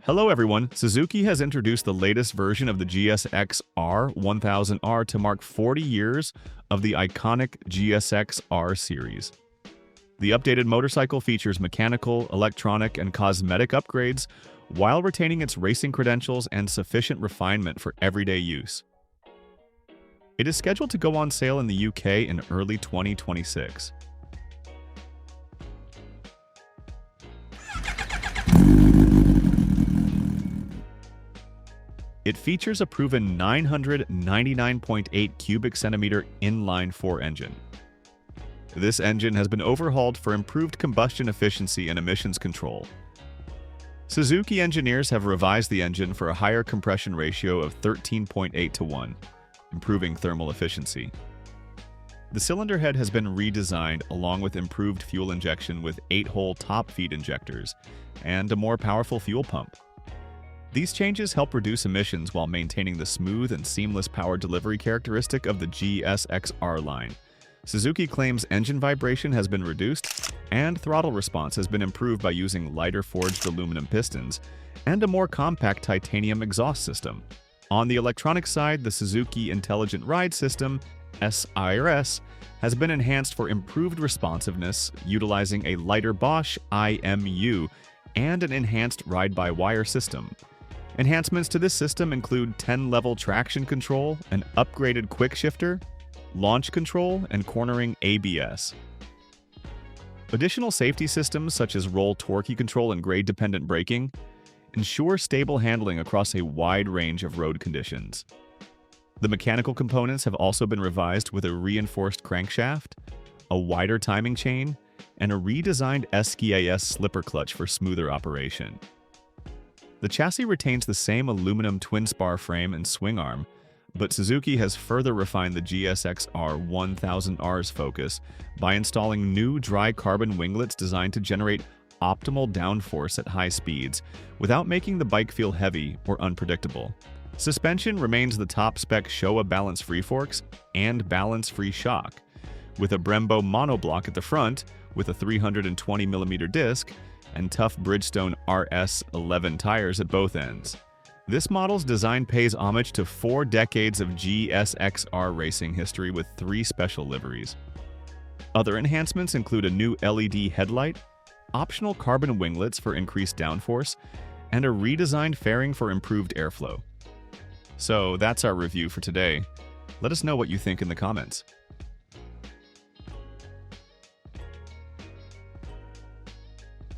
Hello everyone, Suzuki has introduced the latest version of the Gsx-R1000R to mark 40 years of the iconic Gsx-R series. The updated motorcycle features mechanical, electronic, and cosmetic upgrades while retaining its racing credentials and sufficient refinement for everyday use. It is scheduled to go on sale in the UK in early 2026. It features a proven 999.8 cubic centimeter inline-4 engine. This engine has been overhauled for improved combustion efficiency and emissions control. Suzuki engineers have revised the engine for a higher compression ratio of 13.8:1, improving thermal efficiency. The cylinder head has been redesigned along with improved fuel injection with 8-hole top feed injectors and a more powerful fuel pump. These changes help reduce emissions while maintaining the smooth and seamless power delivery characteristic of the Gsx-R line. Suzuki claims engine vibration has been reduced and throttle response has been improved by using lighter forged aluminum pistons and a more compact titanium exhaust system. On the electronic side, the Suzuki Intelligent Ride System, SIRS, has been enhanced for improved responsiveness, utilizing a lighter Bosch IMU and an enhanced ride-by-wire system. Enhancements to this system include 10-level traction control, an upgraded quickshifter, launch control, and cornering ABS. Additional safety systems such as roll torque control and grade-dependent braking ensure stable handling across a wide range of road conditions. The mechanical components have also been revised with a reinforced crankshaft, a wider timing chain, and a redesigned SKAS slipper clutch for smoother operation. The chassis retains the same aluminum twin-spar frame and swing arm, but Suzuki has further refined the Gsx-R1000R's focus by installing new dry carbon winglets designed to generate optimal downforce at high speeds without making the bike feel heavy or unpredictable. Suspension remains the top-spec Showa balance-free forks and balance-free shock, with a Brembo monoblock at the front with a 320mm disc and tough Bridgestone RS11 tires at both ends. This model's design pays homage to 4 decades of Gsx-R racing history with 3 special liveries. Other enhancements include a new LED headlight, optional carbon winglets for increased downforce, and a redesigned fairing for improved airflow. So that's our review for today. Let us know what you think in the comments.